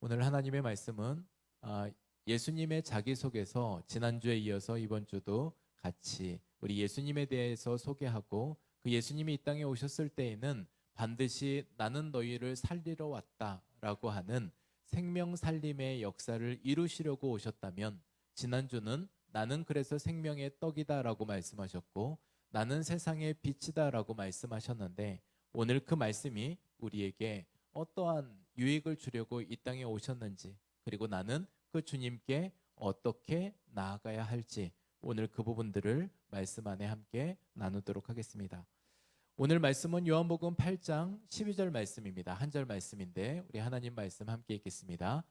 오늘 하나님의 말씀은 예수님의 자기소개서 지난주에 이어서 이번 주도 같이 우리 예수님에 대해서 소개하고 그 예수님이 이 땅에 오셨을 때에는 반드시 나는 너희를 살리러 왔다라고 하는 생명 살림의 역사를 이루시려고 오셨다면, 지난주는 나는 그래서 생명의 떡이다라고 말씀하셨고 나는 세상의 빛이다라고 말씀하셨는데, 오늘 그 말씀이 우리에게 어떠한 유익을 주려고 이 땅에 오셨는지, 그리고 나는 그 주님께 어떻게 나아가야 할지, 오늘 그 부분들을 말씀 안에 함께 나누도록 하겠습니다. 오늘 말씀은 요한복음 8장 12절 말씀입니다. 한 절 말씀인데 우리 하나님 말씀 함께 읽겠습니다.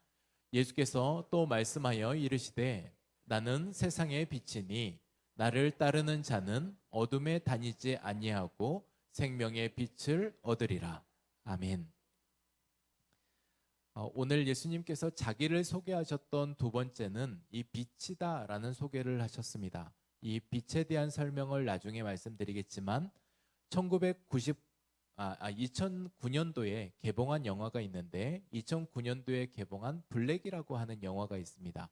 예수께서 또 말씀하여 이르시되 나는 세상의 빛이니 나를 따르는 자는 어둠에 다니지 아니하고 생명의 빛을 얻으리라. 아멘. 오늘 예수님께서 자기를 소개하셨던 두 번째는 이 빛이다라는 소개를 하셨습니다. 이 빛에 대한 설명을 나중에 말씀드리겠지만 2009년도에 개봉한 영화가 있는데, 2009년도에 개봉한 블랙이라고 하는 영화가 있습니다.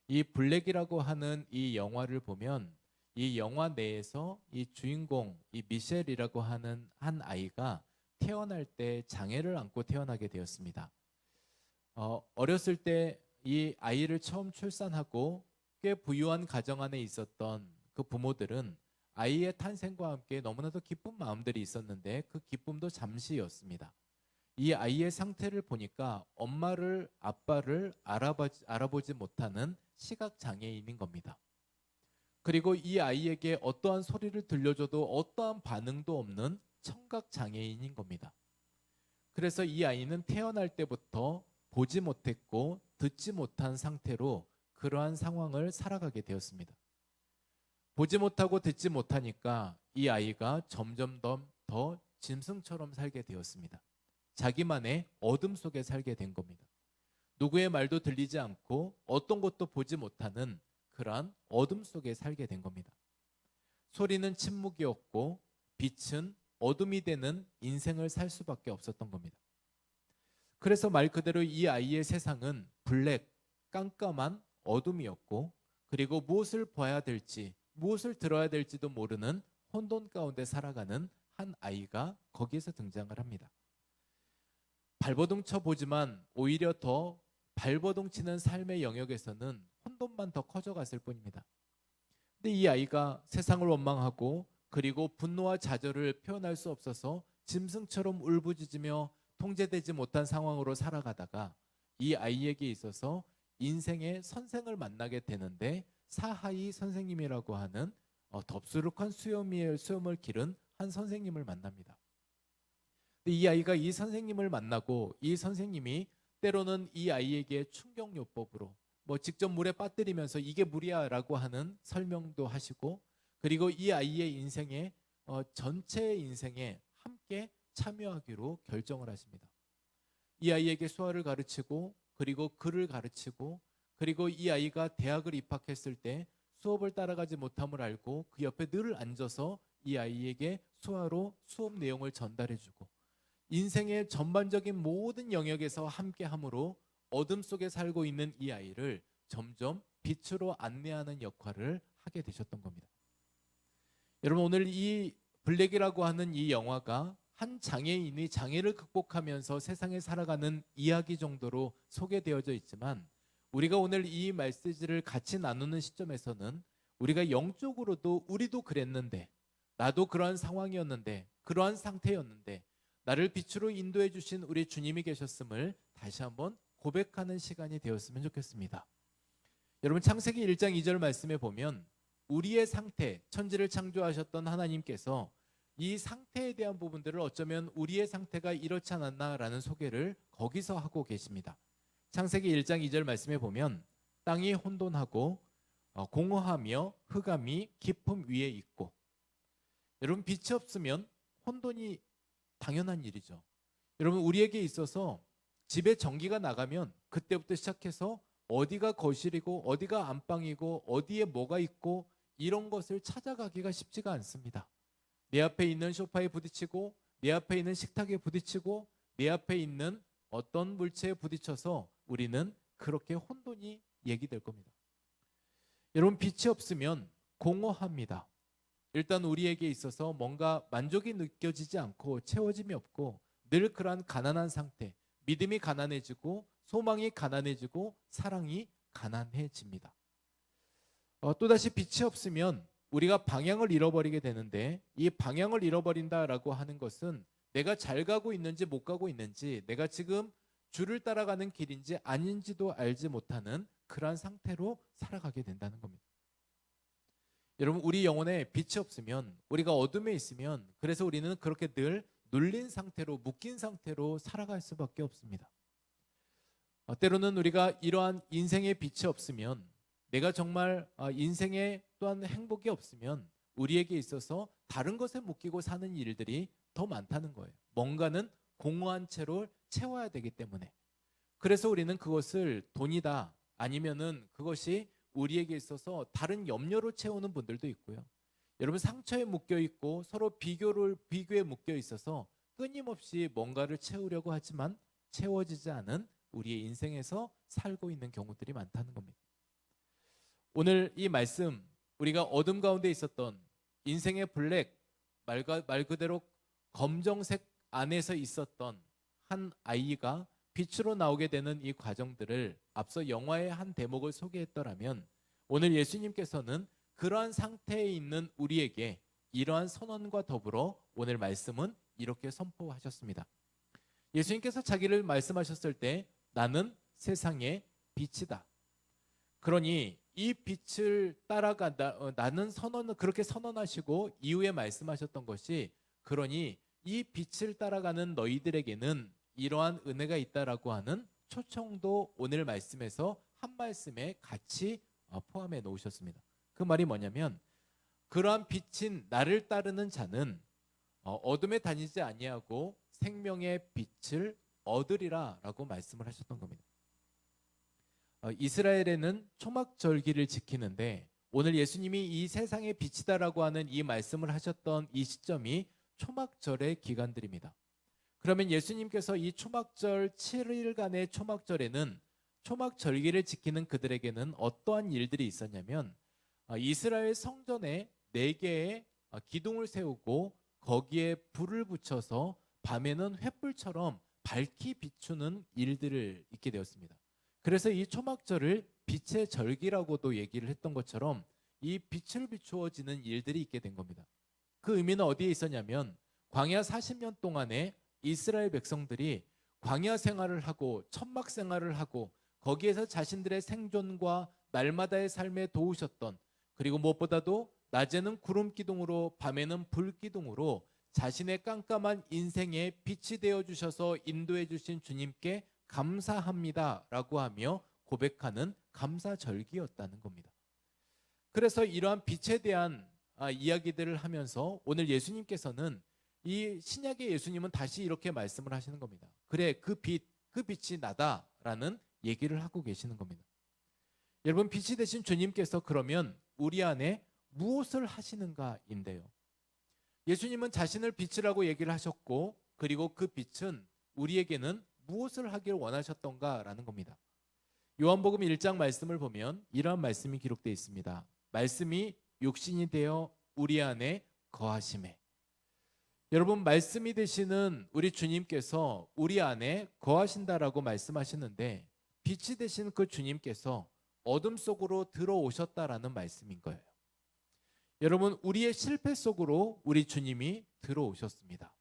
이 블랙이라고 하는 이 영화를 보면 이 영화 내에서 이 주인공 이 미셸이라고 하는 한 아이가 태어날 때 장애를 안고 태어나게 되었습니다. 어렸을 때 이 아이를 처음 출산하고 꽤 부유한 가정 안에 있었던 그 부모들은 아이의 탄생과 함께 너무나도 기쁜 마음들이 있었는데 그 기쁨도 잠시였습니다. 이 아이의 상태를 보니까 엄마를 아빠를 알아보지 못하는 시각장애인인 겁니다. 그리고 이 아이에게 어떠한 소리를 들려줘도 어떠한 반응도 없는 청각장애인인 겁니다. 그래서 이 아이는 태어날 때부터 보지 못했고 듣지 못한 상태로 그러한 상황을 살아가게 되었습니다. 보지 못하고 듣지 못하니까 이 아이가 점점 더 짐승처럼 살게 되었습니다. 자기만의 어둠 속에 살게 된 겁니다. 누구의 말도 들리지 않고 어떤 것도 보지 못하는 그러한 어둠 속에 살게 된 겁니다. 소리는 침묵이었고 빛은 어둠이 되는 인생을 살 수밖에 없었던 겁니다. 그래서 말 그대로 이 아이의 세상은 블랙, 깜깜한 어둠이었고, 그리고 무엇을 봐야 될지 무엇을 들어야 될지도 모르는 혼돈 가운데 살아가는 한 아이가 거기에서 등장을 합니다. 발버둥 쳐보지만 오히려 더 발버둥 치는 삶의 영역에서는 혼돈만 더 커져갔을 뿐입니다. 근데 이 아이가 세상을 원망하고 그리고 분노와 좌절을 표현할 수 없어서 짐승처럼 울부짖으며 통제되지 못한 상황으로 살아가다가 이 아이에게 있어서 인생의 선생을 만나게 되는데, 사하이 선생님이라고 하는 덥수룩한 수염을 기른 한 선생님을 만납니다. 이 아이가 이 선생님을 만나고 이 선생님이 때로는 이 아이에게 충격요법으로 직접 물에 빠뜨리면서 이게 물이야 라고 하는 설명도 하시고, 그리고 이 아이의 인생에 전체 인생에 함께 참여하기로 결정을 하십니다. 이 아이에게 수화를 가르치고 그리고 글을 가르치고, 그리고 이 아이가 대학을 입학했을 때 수업을 따라가지 못함을 알고 그 옆에 늘 앉아서 이 아이에게 수화로 수업 내용을 전달해주고, 인생의 전반적인 모든 영역에서 함께함으로 어둠 속에 살고 있는 이 아이를 점점 빛으로 안내하는 역할을 하게 되셨던 겁니다. 여러분, 오늘 이 블랙이라고 하는 이 영화가 한 장애인이 장애를 극복하면서 세상에 살아가는 이야기 정도로 소개되어져 있지만, 우리가 오늘 이 메시지를 같이 나누는 시점에서는 우리가 영적으로도 우리도 그랬는데, 나도 그러한 상황이었는데, 그러한 상태였는데 나를 빛으로 인도해 주신 우리 주님이 계셨음을 다시 한번 고백하는 시간이 되었으면 좋겠습니다. 여러분, 창세기 1장 2절 말씀에 보면 우리의 상태, 천지를 창조하셨던 하나님께서 이 상태에 대한 부분들을 어쩌면 우리의 상태가 이렇지 않았나라는 소개를 거기서 하고 계십니다. 창세기 1장 2절 말씀에 보면 땅이 혼돈하고 공허하며 흑암이 깊음 위에 있고, 여러분, 빛이 없으면 혼돈이 당연한 일이죠. 여러분, 우리에게 있어서 집에 전기가 나가면 그때부터 시작해서 어디가 거실이고 어디가 안방이고 어디에 뭐가 있고 이런 것을 찾아가기가 쉽지가 않습니다. 내 앞에 있는 소파에 부딪히고 내 앞에 있는 식탁에 부딪히고 내 앞에 있는 어떤 물체에 부딪혀서 우리는 그렇게 혼돈이 얘기될 겁니다. 여러분, 빛이 없으면 공허합니다. 일단 우리에게 있어서 뭔가 만족이 느껴지지 않고 채워짐이 없고 늘 그러한 가난한 상태, 믿음이 가난해지고 소망이 가난해지고 사랑이 가난해집니다. 또다시 빛이 없으면 우리가 방향을 잃어버리게 되는데, 이 방향을 잃어버린다라고 하는 것은 내가 잘 가고 있는지 못 가고 있는지, 내가 지금 줄을 따라가는 길인지 아닌지도 알지 못하는 그러한 상태로 살아가게 된다는 겁니다. 여러분, 우리 영혼에 빛이 없으면, 우리가 어둠에 있으면, 그래서 우리는 그렇게 늘 눌린 상태로, 묶인 상태로 살아갈 수밖에 없습니다. 때로는 우리가 이러한 인생의 빛이 없으면, 내가 정말 인생에 또한 행복이 없으면 우리에게 있어서 다른 것에 묶이고 사는 일들이 더 많다는 거예요. 뭔가는 공허한 채로 채워야 되기 때문에. 그래서 우리는 그것을 돈이다, 아니면은 그것이 우리에게 있어서 다른 염려로 채우는 분들도 있고요. 여러분, 상처에 묶여 있고 서로 비교에 묶여 있어서 끊임없이 뭔가를 채우려고 하지만 채워지지 않은 우리의 인생에서 살고 있는 경우들이 많다는 겁니다. 오늘 이 말씀, 우리가 어둠 가운데 있었던 인생의 블랙, 말 그대로 검정색 안에서 있었던 한 아이가 빛으로 나오게 되는 이 과정들을 앞서 영화의 한 대목을 소개했더라면, 오늘 예수님께서는 그러한 상태에 있는 우리에게 이러한 선언과 더불어 오늘 말씀은 이렇게 선포하셨습니다. 예수님께서 자기를 말씀하셨을 때 나는 세상의 빛이다. 그러니 이 빛을 따라간다, 나는 그렇게 선언하시고 이후에 말씀하셨던 것이, 그러니 이 빛을 따라가는 너희들에게는 이러한 은혜가 있다라고 하는 초청도 오늘 말씀에서 한 말씀에 같이 포함해 놓으셨습니다. 그 말이 뭐냐면, 그러한 빛인 나를 따르는 자는 어둠에 다니지 아니하고 생명의 빛을 얻으리라라고 말씀을 하셨던 겁니다. 이스라엘에는 초막절기를 지키는데, 오늘 예수님이 이 세상의 빛이다라고 하는 이 말씀을 하셨던 이 시점이 초막절의 기간들입니다. 그러면 예수님께서 이 초막절 7일간의 초막절에는, 초막절기를 지키는 그들에게는 어떠한 일들이 있었냐면, 이스라엘 성전에 4개의 기둥을 세우고 거기에 불을 붙여서 밤에는 횃불처럼 밝히 비추는 일들을 있게 되었습니다. 그래서 이 초막절을 빛의 절기라고도 얘기를 했던 것처럼 이 빛을 비추어지는 일들이 있게 된 겁니다. 그 의미는 어디에 있었냐면, 광야 40년 동안에 이스라엘 백성들이 광야 생활을 하고 천막 생활을 하고 거기에서 자신들의 생존과 날마다의 삶에 도우셨던, 그리고 무엇보다도 낮에는 구름 기둥으로 밤에는 불 기둥으로 자신의 깜깜한 인생에 빛이 되어 주셔서 인도해 주신 주님께 감사합니다라고 하며 고백하는 감사절기였다는 겁니다. 그래서 이러한 빛에 대한 이야기들을 하면서 오늘 예수님께서는, 이 신약의 예수님은 다시 이렇게 말씀을 하시는 겁니다. 그래, 그 빛이 나다라는 얘기를 하고 계시는 겁니다. 여러분, 빛이 되신 주님께서 그러면 우리 안에 무엇을 하시는가인데요. 예수님은 자신을 빛이라고 얘기를 하셨고, 그리고 그 빛은 우리에게는 무엇을 하길 원하셨던가라는 겁니다. 요한복음 1장 말씀을 보면 이러한 말씀이 기록되어 있습니다. 말씀이 육신이 되어 우리 안에 거하심에. 여러분, 말씀이 되시는 우리 주님께서 우리 안에 거하신다라고 말씀하시는데, 빛이 되신 그 주님께서 어둠 속으로 들어오셨다라는 말씀인 거예요. 여러분, 우리의 실패 속으로 우리 주님이 들어오셨습니다.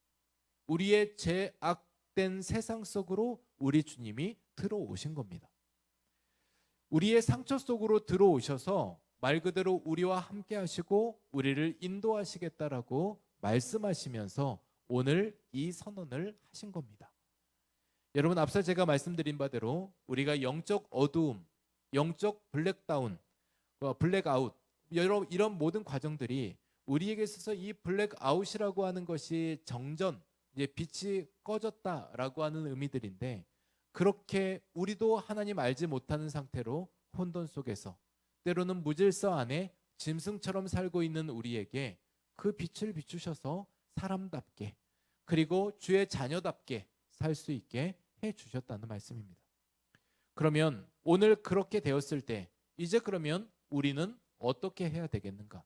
우리의 죄악된 세상 속으로 우리 주님이 들어오신 겁니다. 우리의 상처 속으로 들어오셔서 말 그대로 우리와 함께 하시고 우리를 인도하시겠다라고 말씀하시면서 오늘 이 선언을 하신 겁니다. 여러분, 앞서 제가 말씀드린 바대로 우리가 영적 어두움, 영적 블랙다운, 블랙아웃, 이런 모든 과정들이 우리에게 있어서 이 블랙아웃이라고 하는 것이 정전, 이제 빛이 꺼졌다라고 하는 의미들인데, 그렇게 우리도 하나님 알지 못하는 상태로 혼돈 속에서 때로는 무질서 안에 짐승처럼 살고 있는 우리에게 그 빛을 비추셔서 사람답게, 그리고 주의 자녀답게 살 수 있게 해 주셨다는 말씀입니다. 그러면 오늘 그렇게 되었을 때 이제 그러면 우리는 어떻게 해야 되겠는가?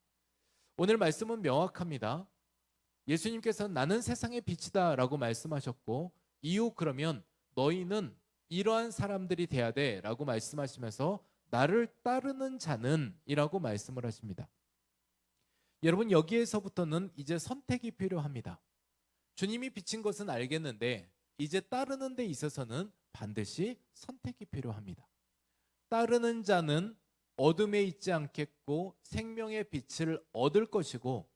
오늘 말씀은 명확합니다. 예수님께서는 나는 세상의 빛이다 라고 말씀하셨고, 이후 그러면 너희는 이러한 사람들이 돼야 돼 라고 말씀하시면서 나를 따르는 자는 이라고 말씀을 하십니다. 여러분, 여기에서부터는 이제 선택이 필요합니다. 주님이 비친 것은 알겠는데 이제 따르는 데 있어서는 반드시 선택이 필요합니다. 따르는 자는 어둠에 있지 않겠고 생명의 빛을 얻을 것이고,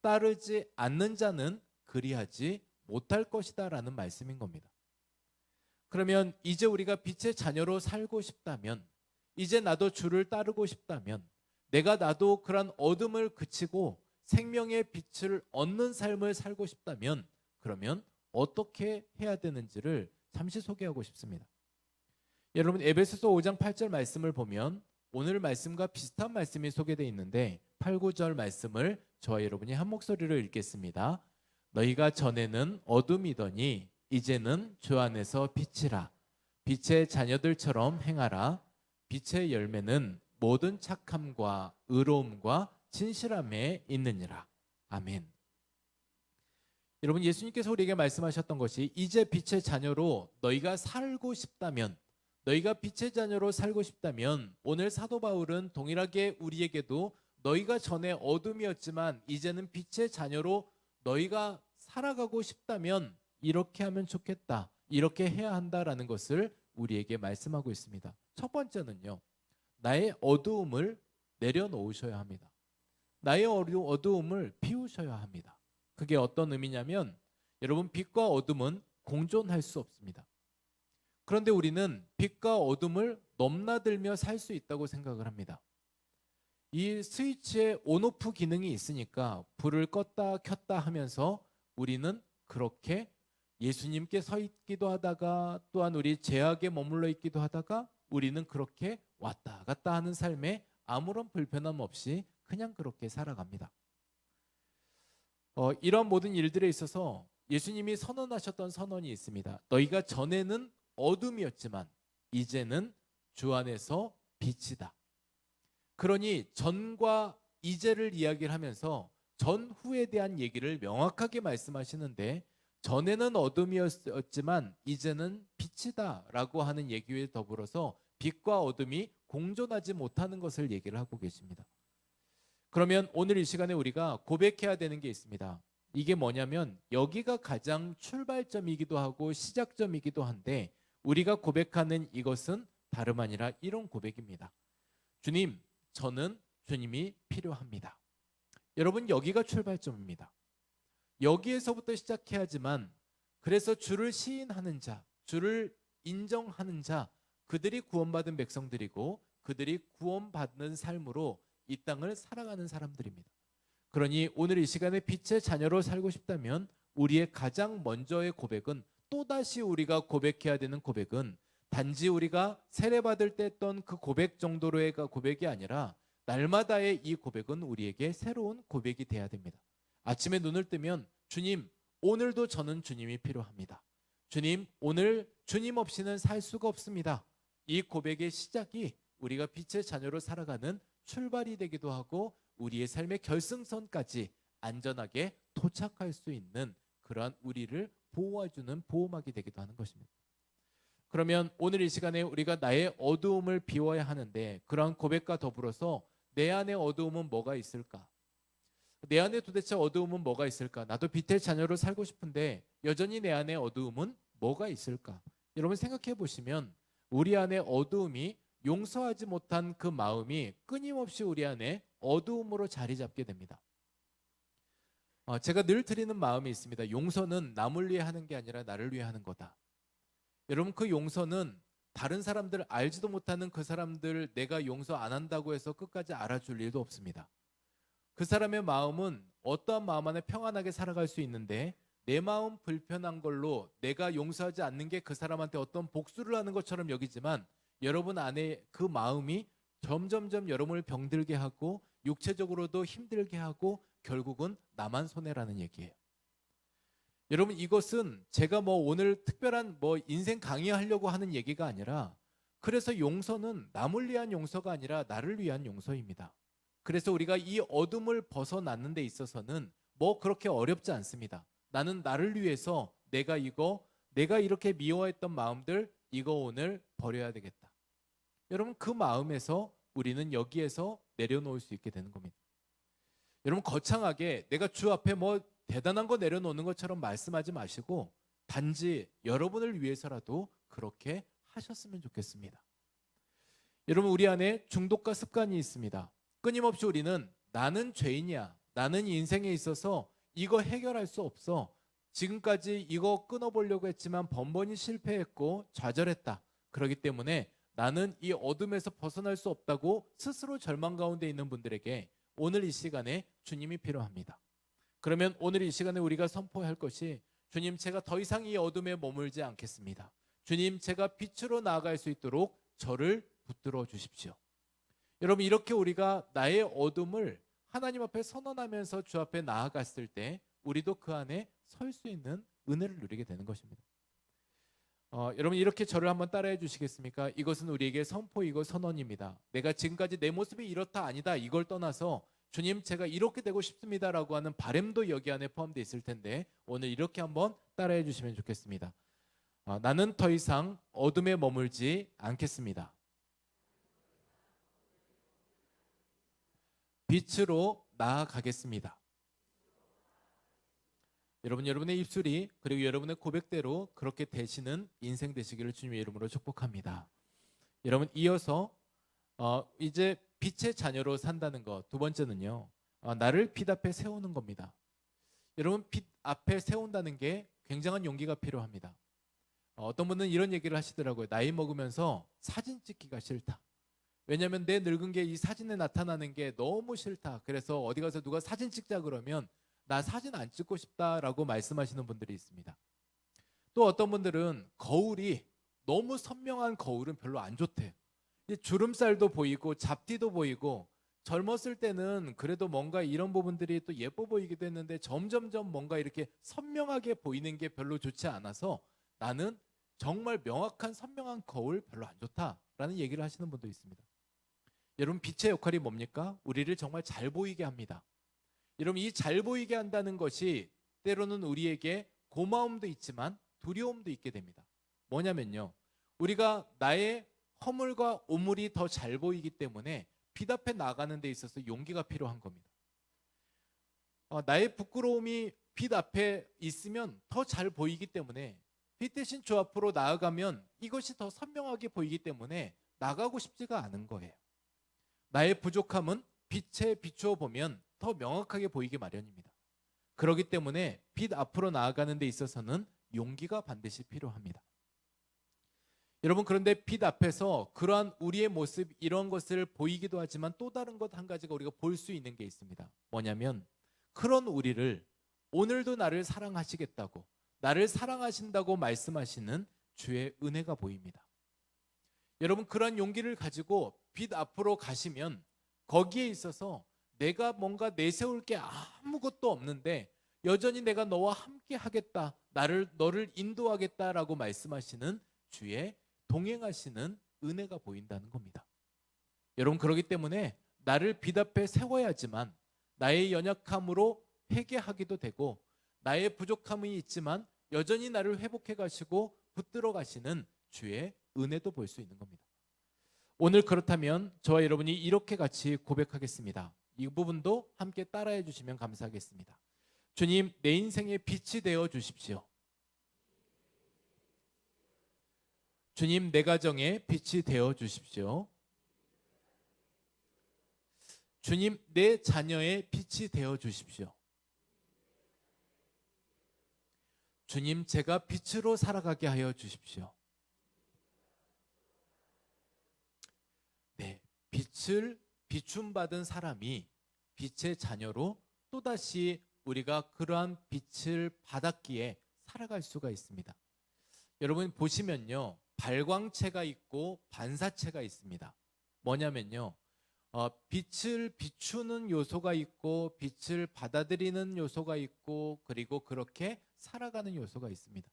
따르지 않는 자는 그리하지 못할 것이다 라는 말씀인 겁니다. 그러면 이제 우리가 빛의 자녀로 살고 싶다면, 이제 나도 주를 따르고 싶다면, 나도 그런 어둠을 그치고 생명의 빛을 얻는 삶을 살고 싶다면, 그러면 어떻게 해야 되는지를 잠시 소개하고 싶습니다. 여러분, 에베소서 5장 8절 말씀을 보면 오늘 말씀과 비슷한 말씀이 소개되어 있는데 8, 9절 말씀을 저와 여러분이 한 목소리로 읽겠습니다. 너희가 전에는 어둠이더니 이제는 주 안에서 빛이라. 빛의 자녀들처럼 행하라. 빛의 열매는 모든 착함과 의로움과 진실함에 있느니라. 아멘. 여러분, 예수님께서 우리에게 말씀하셨던 것이 이제 빛의 자녀로 너희가 살고 싶다면, 너희가 빛의 자녀로 살고 싶다면, 오늘 사도 바울은 동일하게 우리에게도 너희가 전에 어둠이었지만 이제는 빛의 자녀로 너희가 살아가고 싶다면 이렇게 하면 좋겠다, 이렇게 해야 한다라는 것을 우리에게 말씀하고 있습니다. 첫 번째는요, 나의 어두움을 내려놓으셔야 합니다. 나의 어두움을 비우셔야 합니다. 그게 어떤 의미냐면, 여러분, 빛과 어둠은 공존할 수 없습니다. 그런데 우리는 빛과 어둠을 넘나들며 살 수 있다고 생각을 합니다. 이 스위치에 온오프 기능이 있으니까 불을 껐다 켰다 하면서 우리는 그렇게 예수님께 서 있기도 하다가, 또한 우리 죄악에 머물러 있기도 하다가, 우리는 그렇게 왔다 갔다 하는 삶에 아무런 불편함 없이 그냥 그렇게 살아갑니다. 이런 모든 일들에 있어서 예수님이 선언하셨던 선언이 있습니다. 너희가 전에는 어둠이었지만 이제는 주 안에서 빛이다. 그러니 전과 이제를 이야기를 하면서 전후에 대한 얘기를 명확하게 말씀하시는데, 전에는 어둠이었지만 이제는 빛이다 라고 하는 얘기에 더불어서 빛과 어둠이 공존하지 못하는 것을 얘기를 하고 계십니다. 그러면 오늘 이 시간에 우리가 고백해야 되는 게 있습니다. 이게 뭐냐면, 여기가 가장 출발점이기도 하고 시작점이기도 한데, 우리가 고백하는 이것은 다름 아니라 이런 고백입니다. 주님, 저는 주님이 필요합니다. 여러분, 여기가 출발점입니다. 여기에서부터 시작해야지만, 그래서 주를 시인하는 자, 주를 인정하는 자, 그들이 구원받은 백성들이고 그들이 구원받는 삶으로 이 땅을 살아가는 사람들입니다. 그러니 오늘 이 시간에 빛의 자녀로 살고 싶다면 우리의 가장 먼저의 고백은, 또다시 우리가 고백해야 되는 고백은, 단지 우리가 세례받을 때 했던 그 고백 정도로의 고백이 아니라 날마다의 이 고백은 우리에게 새로운 고백이 돼야 됩니다. 아침에 눈을 뜨면, 주님, 오늘도 저는 주님이 필요합니다. 주님, 오늘 주님 없이는 살 수가 없습니다. 이 고백의 시작이 우리가 빛의 자녀로 살아가는 출발이 되기도 하고 우리의 삶의 결승선까지 안전하게 도착할 수 있는 그러한 우리를 보호해주는 보호막이 되기도 하는 것입니다. 그러면 오늘 이 시간에 우리가 나의 어두움을 비워야 하는데, 그러한 고백과 더불어서 내 안에 어두움은 뭐가 있을까? 내 안에 도대체 어두움은 뭐가 있을까? 나도 빛의 자녀로 살고 싶은데 여전히 내 안에 어두움은 뭐가 있을까? 여러분, 생각해 보시면 우리 안에 어두움이, 용서하지 못한 그 마음이 끊임없이 우리 안에 어두움으로 자리 잡게 됩니다. 제가 늘 드리는 마음이 있습니다. 용서는 남을 위해 하는 게 아니라 나를 위해 하는 거다. 여러분, 그 용서는 다른 사람들, 알지도 못하는 그 사람들 내가 용서 안 한다고 해서 끝까지 알아줄 일도 없습니다. 그 사람의 마음은 어떠한 마음 안에 평안하게 살아갈 수 있는데, 내 마음 불편한 걸로 내가 용서하지 않는 게 그 사람한테 어떤 복수를 하는 것처럼 여기지만, 여러분 안에 그 마음이 점점점 여러분을 병들게 하고 육체적으로도 힘들게 하고 결국은 나만 손해라는 얘기예요. 여러분, 이것은 제가 오늘 특별한 인생 강의하려고 하는 얘기가 아니라, 그래서 용서는 남을 위한 용서가 아니라 나를 위한 용서입니다. 그래서 우리가 이 어둠을 벗어나는 데 있어서는 뭐 그렇게 어렵지 않습니다. 나는 나를 위해서 내가 이렇게 미워했던 마음들 이거 오늘 버려야 되겠다. 여러분 그 마음에서 우리는 여기에서 내려놓을 수 있게 되는 겁니다. 여러분 거창하게 내가 주 앞에 뭐 대단한 거 내려놓는 것처럼 말씀하지 마시고 단지 여러분을 위해서라도 그렇게 하셨으면 좋겠습니다. 여러분 우리 안에 중독과 습관이 있습니다. 끊임없이 우리는 나는 죄인이야. 나는 인생에 있어서 이거 해결할 수 없어. 지금까지 이거 끊어보려고 했지만 번번이 실패했고 좌절했다. 그렇기 때문에 나는 이 어둠에서 벗어날 수 없다고 스스로 절망 가운데 있는 분들에게 오늘 이 시간에 주님이 필요합니다. 그러면 오늘 이 시간에 우리가 선포할 것이 주님 제가 더 이상 이 어둠에 머물지 않겠습니다. 주님 제가 빛으로 나아갈 수 있도록 저를 붙들어 주십시오. 여러분 이렇게 우리가 나의 어둠을 하나님 앞에 선언하면서 주 앞에 나아갔을 때 우리도 그 안에 설 수 있는 은혜를 누리게 되는 것입니다. 여러분 이렇게 저를 한번 따라해 주시겠습니까? 이것은 우리에게 선포이고 선언입니다. 내가 지금까지 내 모습이 이렇다 아니다 이걸 떠나서 주님 제가 이렇게 되고 싶습니다라고 하는 바람도 여기 안에 포함되어 있을 텐데 오늘 이렇게 한번 따라해 주시면 좋겠습니다. 나는 더 이상 어둠에 머물지 않겠습니다. 빛으로 나아가겠습니다. 여러분의 입술이 그리고 여러분의 고백대로 그렇게 되시는 인생 되시기를 주님의 이름으로 축복합니다. 여러분 이어서 이제 빛의 자녀로 산다는 것 두 번째는요. 나를 빛 앞에 세우는 겁니다. 여러분 빛 앞에 세운다는 게 굉장한 용기가 필요합니다. 어떤 분은 이런 얘기를 하시더라고요. 나이 먹으면서 사진 찍기가 싫다. 왜냐하면 내 늙은 게 이 사진에 나타나는 게 너무 싫다. 그래서 어디 가서 누가 사진 찍자 그러면 나 사진 안 찍고 싶다라고 말씀하시는 분들이 있습니다. 또 어떤 분들은 거울이 너무 선명한 거울은 별로 안 좋대요. 주름살도 보이고 잡티도 보이고 젊었을 때는 그래도 뭔가 이런 부분들이 또 예뻐 보이기도 했는데 점점점 뭔가 이렇게 선명하게 보이는 게 별로 좋지 않아서 나는 정말 명확한 선명한 거울 별로 안 좋다라는 얘기를 하시는 분도 있습니다. 여러분 빛의 역할이 뭡니까? 우리를 정말 잘 보이게 합니다. 여러분 이 잘 보이게 한다는 것이 때로는 우리에게 고마움도 있지만 두려움도 있게 됩니다. 뭐냐면요. 우리가 나의 허물과 오물이 더 잘 보이기 때문에 빛 앞에 나가는 데 있어서 용기가 필요한 겁니다. 나의 부끄러움이 빛 앞에 있으면 더 잘 보이기 때문에 빛 대신 주 앞으로 나아가면 이것이 더 선명하게 보이기 때문에 나가고 싶지가 않은 거예요. 나의 부족함은 빛에 비추어 보면 더 명확하게 보이기 마련입니다. 그렇기 때문에 빛 앞으로 나아가는 데 있어서는 용기가 반드시 필요합니다. 여러분 그런데 빛 앞에서 그러한 우리의 모습 이런 것을 보이기도 하지만 또 다른 것 한 가지가 우리가 볼 수 있는 게 있습니다. 뭐냐면 그런 우리를 오늘도 나를 사랑하시겠다고 나를 사랑하신다고 말씀하시는 주의 은혜가 보입니다. 여러분 그런 용기를 가지고 빛 앞으로 가시면 거기에 있어서 내가 뭔가 내세울 게 아무것도 없는데 여전히 내가 너와 함께 하겠다 너를 인도하겠다라고 말씀하시는 주의 동행하시는 은혜가 보인다는 겁니다. 여러분 그렇기 때문에 나를 빛 앞에 세워야지만 나의 연약함으로 회개하기도 되고 나의 부족함이 있지만 여전히 나를 회복해 가시고 붙들어 가시는 주의 은혜도 볼 수 있는 겁니다. 오늘 그렇다면 저와 여러분이 이렇게 같이 고백하겠습니다. 이 부분도 함께 따라해 주시면 감사하겠습니다. 주님, 내 인생의 빛이 되어 주십시오. 주님, 내 가정의 빛이 되어 주십시오. 주님, 내 자녀의 빛이 되어 주십시오. 주님, 제가 빛으로 살아가게 하여 주십시오. 네, 빛을 비춤받은 사람이 빛의 자녀로 또다시 우리가 그러한 빛을 받았기에 살아갈 수가 있습니다. 여러분 보시면요, 발광체가 있고 반사체가 있습니다. 뭐냐면요, 빛을 비추는 요소가 있고 빛을 받아들이는 요소가 있고 그리고 그렇게 살아가는 요소가 있습니다.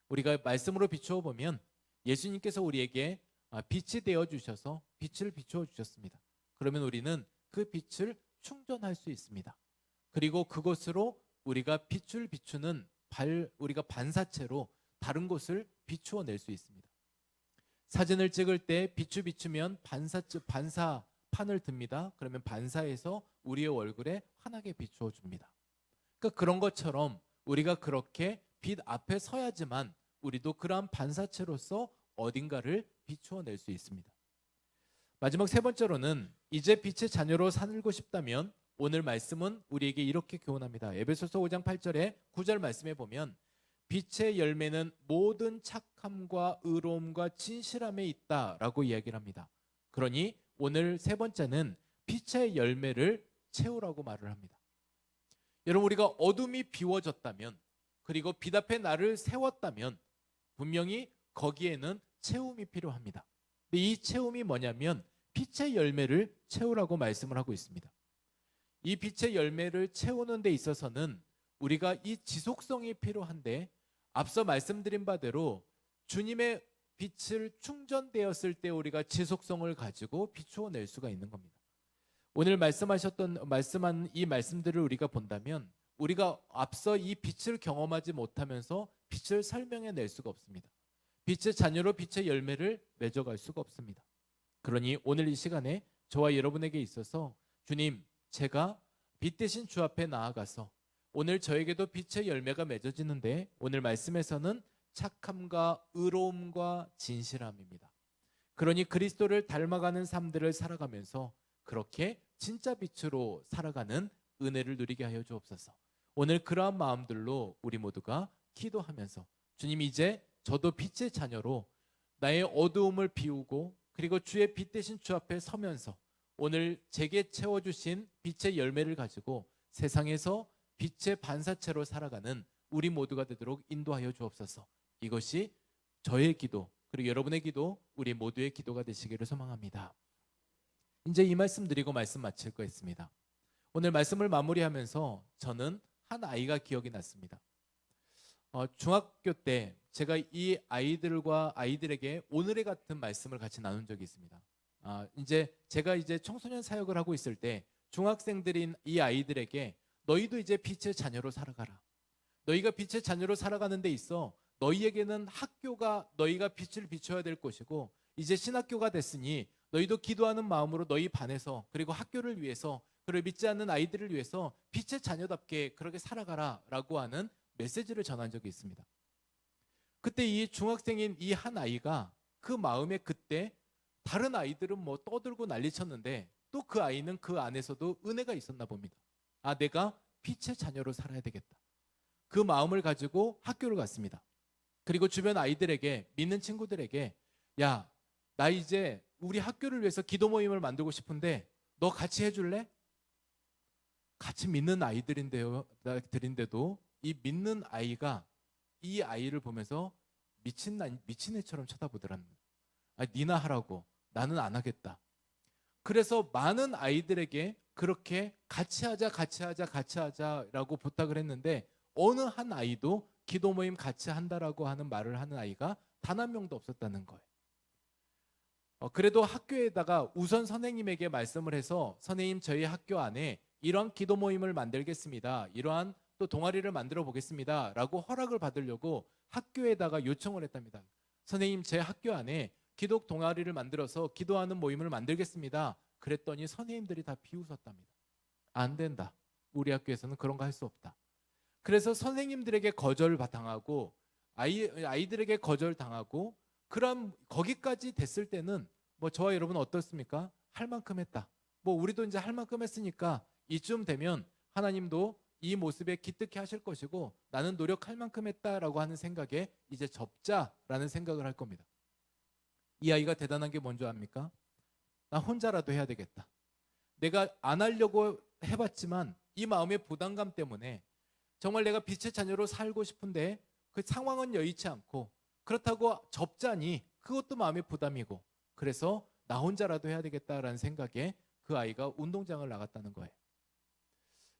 우리가 말씀으로 비추어 보면 예수님께서 우리에게 빛이 되어 주셔서 빛을 비추어 주셨습니다. 그러면 우리는 그 빛을 충전할 수 있습니다. 그리고 그것으로 우리가 빛을 비추는 우리가 반사체로 다른 곳을 비추어 낼 수 있습니다. 사진을 찍을 때 빛을 비추면 반사판을 듭니다. 그러면 반사해서 우리의 얼굴에 환하게 비추어 줍니다. 그러니까 그런 것처럼 우리가 그렇게 빛 앞에 서야지만 우리도 그러한 반사체로서 어딘가를 비추어 낼 수 있습니다. 마지막 세 번째로는 이제 빛의 자녀로 살고 싶다면 오늘 말씀은 우리에게 이렇게 교훈합니다. 에베소서 5장 8절에 9절 말씀에 보면 빛의 열매는 모든 착함과 의로움과 진실함에 있다라고 이야기를 합니다. 그러니 오늘 세 번째는 빛의 열매를 채우라고 말을 합니다. 여러분, 우리가 어둠이 비워졌다면, 그리고 빛 앞에 나를 세웠다면 분명히 거기에는 채움이 필요합니다. 근데 이 채움이 뭐냐면 빛의 열매를 채우라고 말씀을 하고 있습니다. 이 빛의 열매를 채우는 데 있어서는 우리가 이 지속성이 필요한데, 앞서 말씀드린 바대로 주님의 빛을 충전되었을 때 우리가 지속성을 가지고 비추어 낼 수가 있는 겁니다. 오늘 말씀한 이 말씀들을 우리가 본다면 우리가 앞서 이 빛을 경험하지 못하면서 빛을 설명해 낼 수가 없습니다. 빛의 자녀로 빛의 열매를 맺어갈 수가 없습니다. 그러니 오늘 이 시간에 저와 여러분에게 있어서 주님, 제가 빛 대신 주 앞에 나아가서 오늘 저에게도 빛의 열매가 맺어지는데, 오늘 말씀에서는 착함과 의로움과 진실함입니다. 그러니 그리스도를 닮아가는 삶들을 살아가면서 그렇게 진짜 빛으로 살아가는 은혜를 누리게 하여 주옵소서. 오늘 그러한 마음들로 우리 모두가 기도하면서 주님, 이제 저도 빛의 자녀로 나의 어두움을 비우고 그리고 주의 빛 대신 주 앞에 서면서 오늘 제게 채워주신 빛의 열매를 가지고 세상에서 빛의 반사체로 살아가는 우리 모두가 되도록 인도하여 주옵소서. 이것이 저의 기도, 그리고 여러분의 기도, 우리 모두의 기도가 되시기를 소망합니다. 이제 이 말씀 드리고 말씀 마칠 거 있습니다. 오늘 말씀을 마무리하면서 저는 한 아이가 기억이 났습니다. 중학교 때 제가 이 아이들에게 오늘의 같은 말씀을 같이 나눈 적이 있습니다. 제가 청소년 사역을 하고 있을 때 중학생들인 이 아이들에게 너희도 이제 빛의 자녀로 살아가라. 너희가 빛의 자녀로 살아가는 데 있어 너희에게는 학교가 너희가 빛을 비춰야 될 것이고, 이제 신학교가 됐으니 너희도 기도하는 마음으로 너희 반에서, 그리고 학교를 위해서, 그리고 믿지 않는 아이들을 위해서 빛의 자녀답게 그렇게 살아가라 라고 하는 메시지를 전한 적이 있습니다. 그때 이 중학생인 이 한 아이가 그 마음에, 그때 다른 아이들은 뭐 떠들고 난리쳤는데 또 그 아이는 그 안에서도 은혜가 있었나 봅니다. 내가 빛의 자녀로 살아야 되겠다. 그 마음을 가지고 학교를 갔습니다. 그리고 주변 아이들에게, 믿는 친구들에게, 야, 나 이제 우리 학교를 위해서 기도 모임을 만들고 싶은데 너 같이 해줄래? 같이 믿는 아이들인데도 이 믿는 아이가 이 아이를 보면서 미친 애처럼 쳐다보더라는 거예요. 니나 하라고, 나는 안 하겠다. 그래서 많은 아이들에게 그렇게 같이 하자라고 부탁을 했는데 어느 한 아이도 기도 모임 같이 한다라고 하는 말을 하는 아이가 단 한 명도 없었다는 거예요. 그래도 학교에다가 우선 선생님에게 말씀을 해서, 선생님, 저희 학교 안에 이러한 기도 모임을 만들겠습니다, 이러한 또 동아리를 만들어 보겠습니다 라고 허락을 받으려고 학교에다가 요청을 했답니다. 선생님, 제 학교 안에 기독 동아리를 만들어서 기도하는 모임을 만들겠습니다. 그랬더니 선생님들이 다 비웃었답니다. 안 된다, 우리 학교에서는 그런 거 할 수 없다. 그래서 선생님들에게 거절당하고 아이들에게 거절당하고, 그럼 거기까지 됐을 때는 뭐 저와 여러분은 어떻습니까? 할 만큼 했다. 뭐 우리도 이제 할 만큼 했으니까 이쯤 되면 하나님도 이 모습에 기특해 하실 것이고 나는 노력할 만큼 했다라고 하는 생각에 이제 접자라는 생각을 할 겁니다. 이 아이가 대단한 게 뭔지 압니까? 나 혼자라도 해야 되겠다. 내가 안 하려고 해봤지만 이 마음의 부담감 때문에 정말 내가 빛의 자녀로 살고 싶은데 그 상황은 여의치 않고, 그렇다고 접자니 그것도 마음의 부담이고, 그래서 나 혼자라도 해야 되겠다라는 생각에 그 아이가 운동장을 나갔다는 거예요.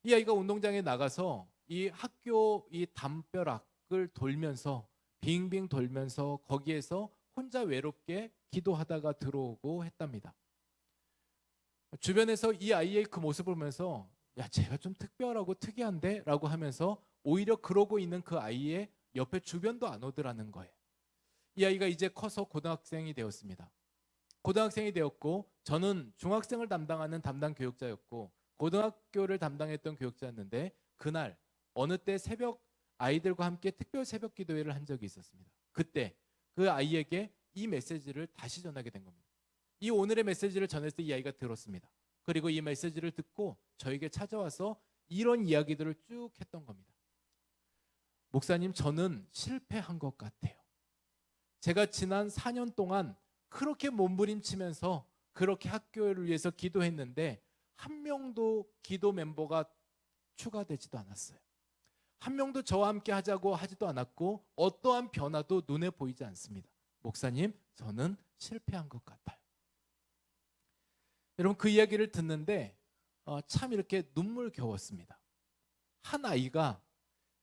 이 아이가 운동장에 나가서 이 학교 이 담벼락을 돌면서 빙빙 돌면서 거기에서 혼자 외롭게 기도하다가 들어오고 했답니다. 주변에서 이 아이의 그 모습을 보면서 야, 쟤가 좀 특별하고 특이한데? 라고 하면서 오히려 그러고 있는 그 아이의 옆에 주변도 안 오더라는 거예요. 이 아이가 이제 커서 고등학생이 되었습니다. 고등학생이 되었고 저는 중학생을 담당하는 담당 교육자였고 고등학교를 담당했던 교육자였는데 그날 어느 때 새벽 아이들과 함께 특별 새벽 기도회를 한 적이 있었습니다. 그때 그 아이에게 이 메시지를 다시 전하게 된 겁니다. 이 오늘의 메시지를 전했을 때 이 아이가 들었습니다. 그리고 이 메시지를 듣고 저에게 찾아와서 이런 이야기들을 쭉 했던 겁니다. 목사님, 저는 실패한 것 같아요. 제가 지난 4년 동안 그렇게 몸부림치면서 그렇게 학교를 위해서 기도했는데 한 명도 기도 멤버가 추가되지도 않았어요. 한 명도 저와 함께 하자고 하지도 않았고 어떠한 변화도 눈에 보이지 않습니다. 목사님, 저는 실패한 것 같아요. 여러분, 그 이야기를 듣는데 참 이렇게 눈물겨웠습니다. 한 아이가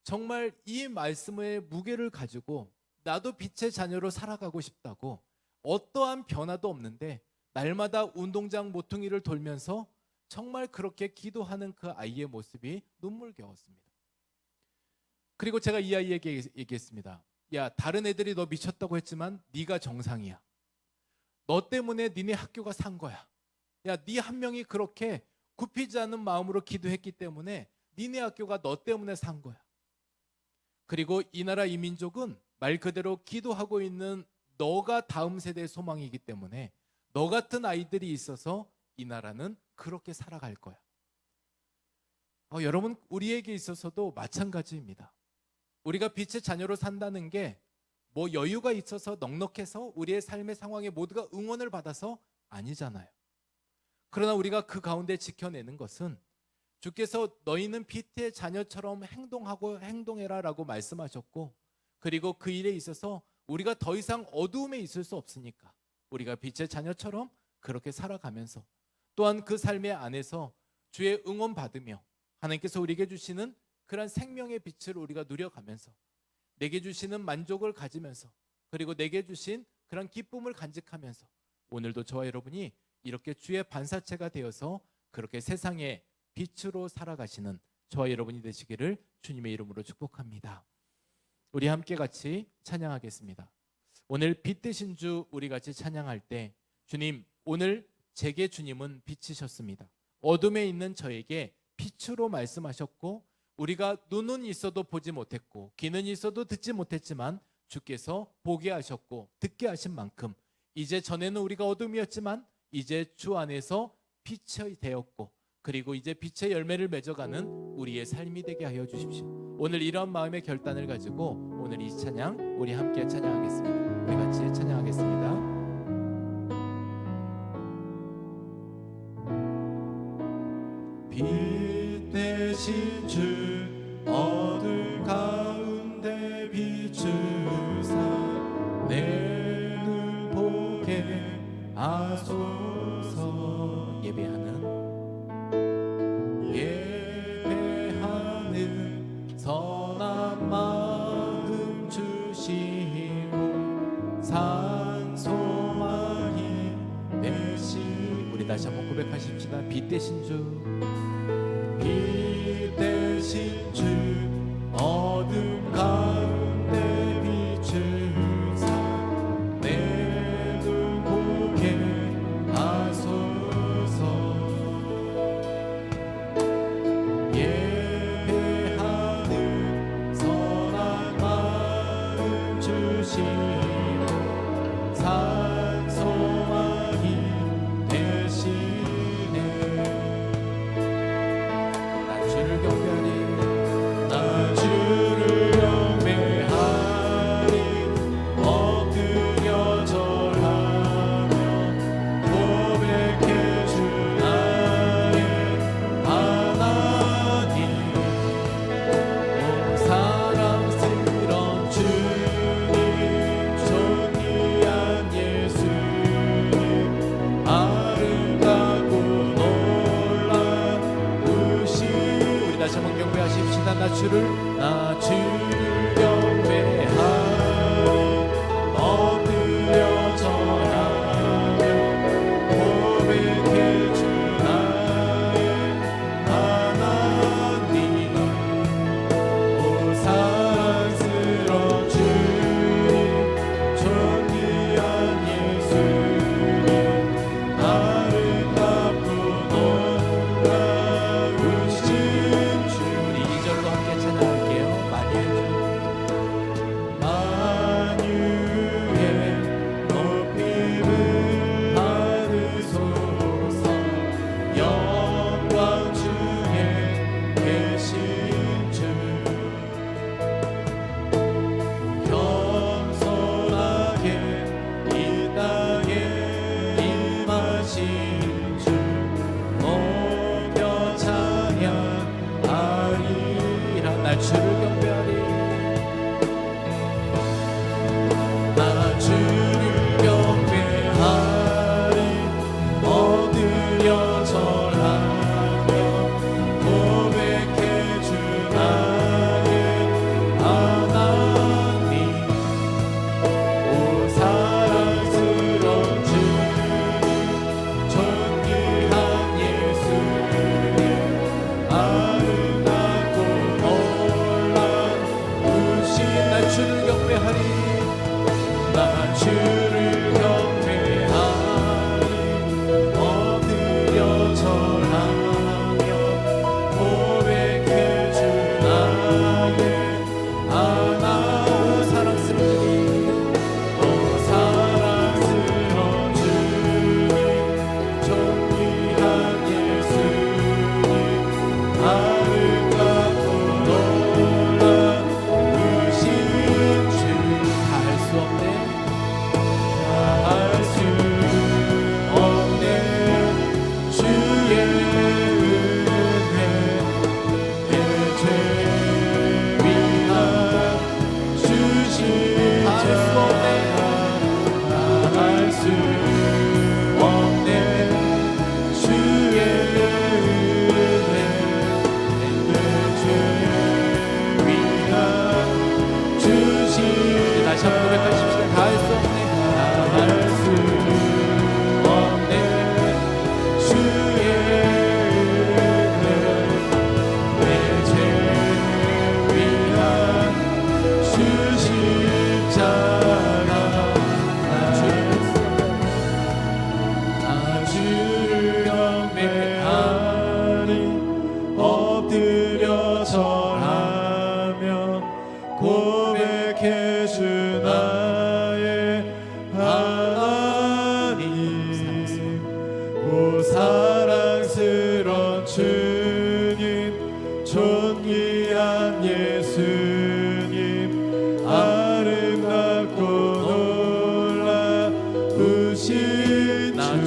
정말 이 말씀의 무게를 가지고 나도 빛의 자녀로 살아가고 싶다고 어떠한 변화도 없는데 날마다 운동장 모퉁이를 돌면서 정말 그렇게 기도하는 그 아이의 모습이 눈물겨웠습니다. 그리고 제가 이 아이에게 얘기했습니다. 야, 다른 애들이 너 미쳤다고 했지만 네가 정상이야. 너 때문에 니네 학교가 산 거야. 야, 네 한 명이 그렇게 굽히지 않은 마음으로 기도했기 때문에 니네 학교가 너 때문에 산 거야. 그리고 이 나라 이 민족은 말 그대로 기도하고 있는 너가 다음 세대의 소망이기 때문에 너 같은 아이들이 있어서 이 나라는 그렇게 살아갈 거야. 여러분, 우리에게 있어서도 마찬가지입니다. 우리가 빛의 자녀로 산다는 게 뭐 여유가 있어서 넉넉해서 우리의 삶의 상황에 모두가 응원을 받아서 아니잖아요. 그러나 우리가 그 가운데 지켜내는 것은 주께서 너희는 빛의 자녀처럼 행동해라 라고 말씀하셨고, 그리고 그 일에 있어서 우리가 더 이상 어두움에 있을 수 없으니까 우리가 빛의 자녀처럼 그렇게 살아가면서 또한 그 삶의 안에서 주의 응원 받으며 하나님께서 우리에게 주시는 그런 생명의 빛을 우리가 누려가면서 내게 주시는 만족을 가지면서 그리고 내게 주신 그런 기쁨을 간직하면서 오늘도 저와 여러분이 이렇게 주의 반사체가 되어서 그렇게 세상의 빛으로 살아가시는 저와 여러분이 되시기를 주님의 이름으로 축복합니다. 우리 함께 같이 찬양하겠습니다. 오늘 빛 되신 주 우리 같이 찬양할 때 주님, 오늘 제게 주님은 빛이셨습니다. 어둠에 있는 저에게 빛으로 말씀하셨고 우리가 눈은 있어도 보지 못했고 귀는 있어도 듣지 못했지만 주께서 보게 하셨고 듣게 하신 만큼 이제 전에는 우리가 어둠이었지만 이제 주 안에서 빛이 되었고 그리고 이제 빛의 열매를 맺어가는 우리의 삶이 되게 하여 주십시오. 오늘 이런 마음의 결단을 가지고 오늘 이 찬양 우리 함께 찬양하겠습니다. 우리 같이 찬양하겠습니다. 빛 대신 주 어둠 가운데 비추사 내 눈 보게 하소서. 예배하는 선한 마음 주시고 산 소망이 되시. 우리 다시 한번 고백하십시다. 빛 대신 주, 빛 대신 주 어둠 가운데 비추사 내 눈 보게 하소서. 예배하는 선한 마음 주시고 산 소망이 되시네. 나 주를 경배하리, 나 주를 경배하리. 엎드려 절하며 고백해 주 나의 하나님. 오 사랑스런 주님, 존귀한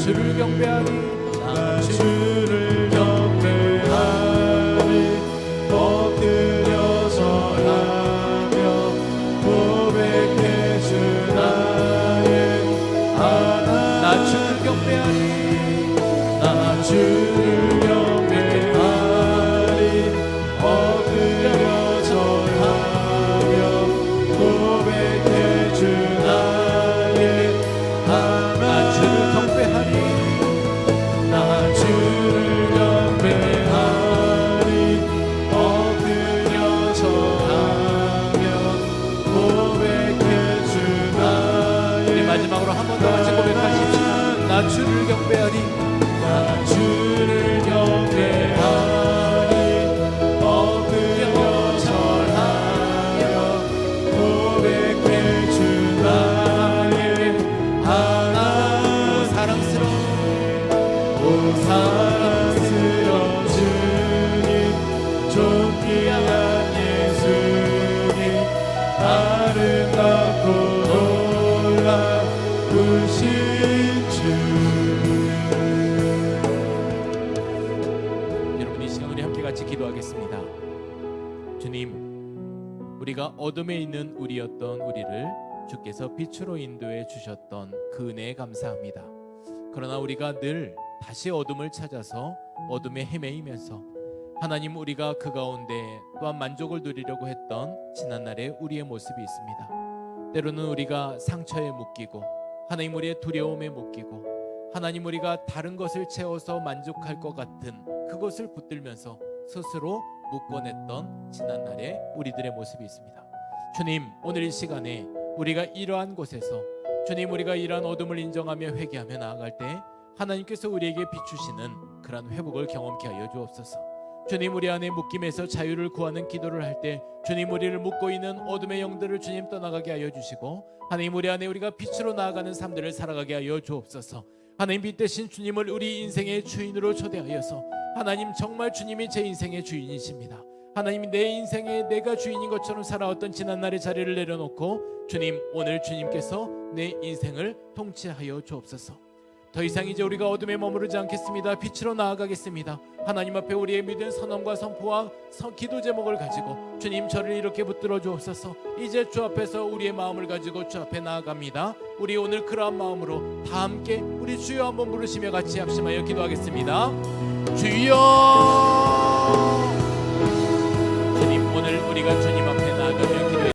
주를 경배하리 나 주를 경배하리 엎드려 절하며 고백해 주 나의 하나님 나 주를 경배하리 나 주를 경배하리 엎드려 절하며 고백해 주 나의 하나님 나 주를 경배하리 나 주를 경배하리 엎드려 절하며 고백해 주 나의 우리 마지막으로 한 번 더 같이 고백하십시다. 나 주를 경배하리 나 주를 경배하리 엎드려 절하며 고백해 주 나의 하나님 사랑스러운 오 사랑스러운 주님 존귀한 예수님 아름답고 놀라우신 주 여러분, 이 시간 우리 함께 같이 기도하겠습니다. 주님, 우리가 어둠에 있는 우리였던 우리를 주께서 빛으로 인도해 주셨던 그 은혜에 감사합니다. 그러나 우리가 늘 다시 어둠을 찾아서 어둠에 헤매이면서 하나님, 우리가 그 가운데 또한 만족을 누리려고 했던 지난날의 우리의 모습이 있습니다. 때로는 우리가 상처에 묶이고 하나님, 우리의 두려움에 묶이고 하나님, 우리가 다른 것을 채워서 만족할 것 같은 그것을 붙들면서 스스로 묶어냈던 지난날의 우리들의 모습이 있습니다. 주님, 오늘 이 시간에 우리가 이러한 곳에서 주님, 우리가 이러한 어둠을 인정하며 회개하며 나아갈 때 하나님께서 우리에게 비추시는 그런 회복을 경험케 하여 주옵소서. 주님, 우리 안에 묶임에서 자유를 구하는 기도를 할 때 주님, 우리를 묶고 있는 어둠의 영들을 주님 떠나가게 하여 주시고 하나님, 우리 안에 우리가 빛으로 나아가는 삶들을 살아가게 하여 주옵소서. 하나님, 빛 대신 주님을 우리 인생의 주인으로 초대하여서 하나님, 정말 주님이 제 인생의 주인이십니다. 하나님, 내 인생에 내가 주인인 것처럼 살아왔던 지난날의 자리를 내려놓고 주님, 오늘 주님께서 내 인생을 통치하여 주옵소서. 더 이상 이제 우리가 어둠에 머무르지 않겠습니다. 빛으로 나아가겠습니다. 하나님 앞에 우리의 믿음 선언과 선포와 기도 제목을 가지고 주님, 저를 이렇게 붙들어 주옵소서. 이제 주 앞에서 우리의 마음을 가지고 주 앞에 나아갑니다. 우리 오늘 그러한 마음으로 다 함께 우리 주여 한번 부르시며 같이 합심하여 기도하겠습니다. 주여. 주님, 오늘 우리가 주님